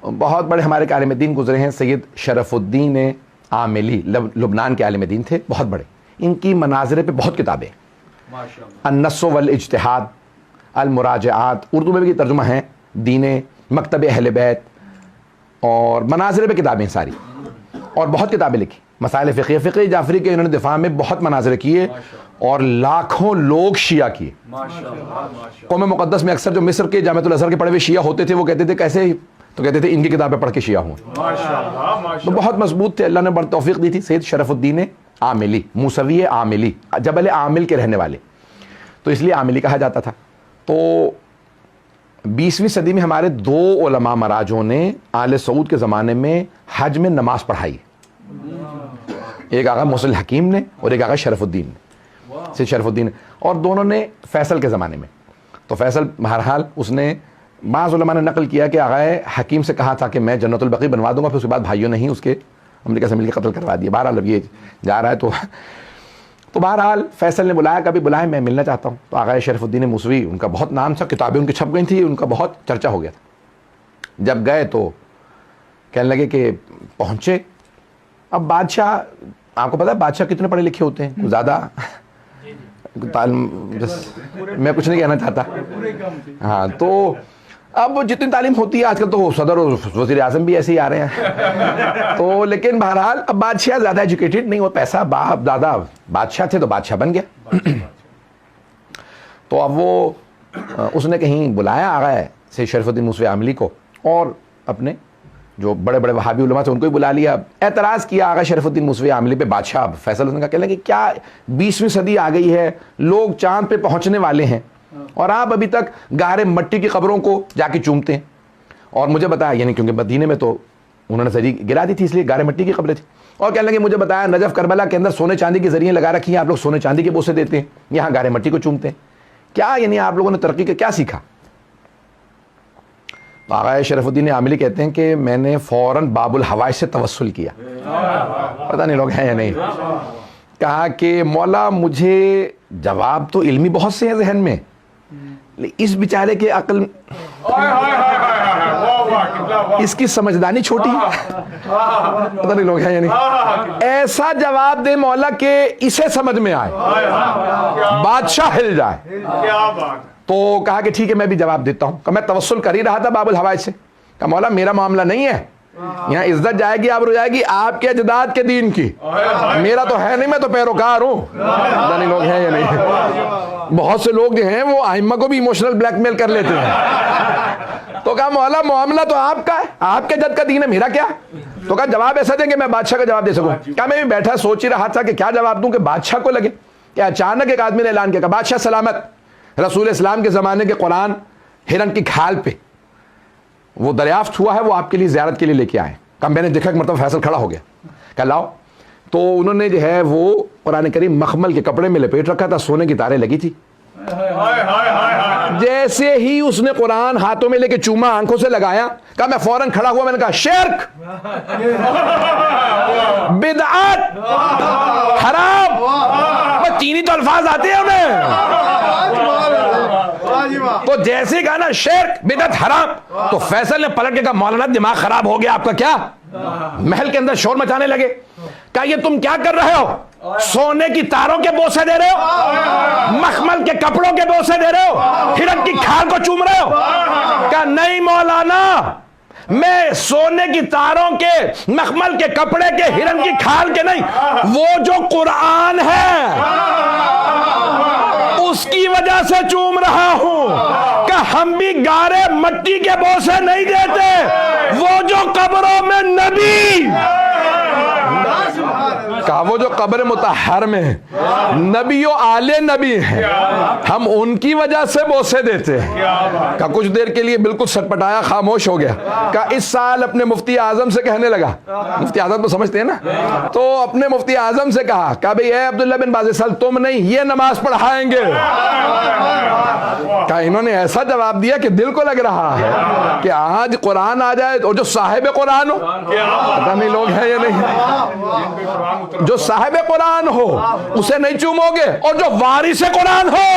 بہت بڑے ہمارے عالم دین گزرے ہیں، سید شرف الدین عاملی لبنان کے عالم دین تھے، بہت بڑے. ان کی مناظرے پہ بہت کتابیں، النص والاجتہاد، المراجعات، اردو میں بھی ترجمہ ہیں، دین، مکتب اہل بیت، اور مناظرے پہ کتابیں ساری، اور بہت کتابیں لکھی. مسائل فقہ جعفری کے انہوں نے دفاع میں بہت مناظرے کیے، اور لاکھوں لوگ شیعہ کیے. قوم مقدس میں اکثر جو مصر کے جامعۃ الازہر کے پڑھے ہوئے شیعہ ہوتے تھے وہ کہتے تھے کیسے، تو کہتے تھے ان کی کتابیں پڑھ کے شیعہ ہوں. تو بہت مضبوط تھے، اللہ نے بڑی توفیق دی تھی. سید شرف الدین عاملی، موسوی عاملی، جبل عامل کے رہنے والے، تو اس لیے عاملی کہا جاتا تھا. تو 20ویں صدی میں ہمارے 2 علماء مراجوں نے آل سعود کے زمانے میں حج میں نماز پڑھائی. ایک آقا موصل حکیم نے اور ایک آقا شرف الدین نے، سید شرف الدین، اور دونوں نے فیصل کے زمانے میں. تو فیصل بہرحال اس نے، بعض علماء نے نقل کیا کہ آقا حکیم سے کہا تھا کہ میں جنت البقیع بنوا دوں گا، پھر اس کے بعد بھائیوں نے ہی اس کے امریکہ سے مل کے قتل کروا دیا. بہرحال اب یہ جا رہا ہے تو بہرحال فیصل نے بلایا، کبھی بلائے، میں ملنا چاہتا ہوں. تو آقا شرف الدین موسوی، ان کا بہت نام تھا، کتابیں ان کی چھپ گئی تھیں، ان کا بہت چرچا ہو گیا تھا. جب گئے تو کہنے لگے کہ پہنچے. اب بادشاہ، آپ کو پتا ہے بادشاہ کتنے پڑھے لکھے ہوتے ہیں، زیادہ میں کچھ نہیں کہنا چاہتا. ہاں، تو اب جتنی تعلیم ہوتی ہے آج کل تو صدر اور وزیر اعظم بھی ایسے ہی آ رہے ہیں. تو لیکن بہرحال اب بادشاہ زیادہ ایجوکیٹڈ نہیں، وہ پیسہ باپ دادا بادشاہ تھے تو بادشاہ بن گیا. تو اب وہ اس نے کہیں بلایا آ گئے سید شرف الدین موسوی عاملی کو، اور اپنے جو بڑے بڑے وہابی علماء تھے ان کو ہی بلا لیا. اعتراض کیا آقا شرف الدین موسوی عاملی پہ بادشاہ فیصل. اس نے کہا، کہنے لگے کیا 20ویں صدی آ گئی ہے، لوگ چاند پہ پہنچنے والے ہیں اور آپ ابھی تک گارے مٹی کی قبروں کو جا کے چومتے ہیں. اور مجھے بتایا، یعنی کیونکہ مدینے میں تو انہوں نے زری گرا دی تھی، اس لیے گارے مٹی کی قبریں تھیں. اور کہنے لگے مجھے بتایا نجف کربلا کے اندر سونے چاندی کی زریاں لگا رکھی ہیں، آپ لوگ سونے چاندی کے بوسے دیتے ہیں، یہاں گارے مٹی کو چومتے ہیں. کیا یعنی آپ لوگوں نے ترقی کا کیا سیکھا؟ آقا شرف الدین عاملی کہتے ہیں کہ میں نے فوراً باب الحوائج سے توسل کیا. پتہ نہیں لوگ ہیں یا نہیں. کہا کہ مولا مجھے جواب تو علمی بہت سے ہیں ذہن میں، اس بیچارے کے عقل، اس کی سمجھدانی چھوٹی ہے. پتہ نہیں لوگ ہیں یا نہیں. ایسا جواب دے مولا کہ اسے سمجھ میں آئے، بادشاہ ہل جائے. تو کہا کہ ٹھیک ہے میں بھی جواب دیتا ہوں. کہ میں توسل کر ہی رہا تھا باب الحوائج سے. کہ مولا میرا معاملہ نہیں ہے، یہاں عزت جائے گی آبرو جائے گی آپ کے اجداد کے دین کی، میرا تو ہے نہیں، میں تو پیروکار ہوں. پتہ نہیں لوگ ہیں یا نہیں. بہت سے لوگ جو ہیں وہ ائمہ کو بھی ایموشنل بلیک میل کر لیتے ہیں. تو کہا مولا معاملہ تو آپ کا ہے، آپ کے جد کا دین ہے، میرا کیا. تو کہا جواب ایسا دیں کہ میں بادشاہ کا جواب دے سکوں. کیا میں بھی بیٹھا سوچ ہی رہا تھا کہ کیا جواب دوں کہ بادشاہ کو لگے. کہ اچانک ایک آدمی نے اعلان کیا کہ بادشاہ سلامت، رسول اسلام کے زمانے کے قرآن ہرن کی کھال پہ وہ دریافت ہوا ہے، وہ آپ کے لیے زیارت کے لیے لے کے آئے. کہا میں نے دیکھا کہ مرتبہ فیصل کھڑا ہو گیا. کہا لاؤ. تو انہوں نے جو ہے وہ قرآن کریم مخمل کے کپڑے میں لپیٹ رکھا تھا، سونے کی تاریں لگی تھی. جیسے ہی اس نے قرآن ہاتھوں میں لے کے چوما، آنکھوں سے لگایا، کہا میں فوراً کھڑا ہوا، میں نے کہا شرک، بدعت، حرام. چینی تو الفاظ آتے ہیں انہیں. تو جیسے کہا نا شرک، بدعت، حرام، تو فیصل نے پلٹ کے کہا مولانا دماغ خراب ہو گیا آپ کا کیا؟ محل کے اندر شور مچانے لگے. کہا یہ تم کیا کر رہے ہو؟ سونے کی تاروں کے بوسے دے رہے ہو، مخمل کے کپڑوں کے بوسے دے رہے ہو، ہرن کی کھال کو چوم رہے ہو. کہا نہیں مولانا، میں سونے کی تاروں کے، مخمل کے کپڑے کے، ہرن کی کھال کے نہیں، وہ جو قرآن ہے اس کی وجہ سے چوم رہا ہوں. کہ ہم بھی گارے مٹی کے بوسے نہیں دیتے، وہ جو قبروں میں نبی، کہا وہ جو قبر مطہر میں نبی و آل نبی ہیں ہم ان کی وجہ سے بوسے دیتے ہیں. کہا کچھ دیر کے لیے بالکل سٹپٹایا، خاموش ہو گیا. کہا اس سال اپنے مفتی اعظم سے کہنے لگا، مفتی اعظم تو سمجھتے ہیں نا، تو اپنے مفتی اعظم سے کہا بھئی اے عبداللہ بن باز سال تم نہیں یہ نماز پڑھائیں گے. کہا انہوں نے ایسا جواب دیا کہ دل کو لگ رہا ہے کہ آج قرآن آ جائے اور جو صاحب قرآن ہو، پتہ نہیں لوگ ہیں یا نہیں، جو صاحب قرآن ہو اسے نہیں چومو گے، اور جو وارث قرآن ہو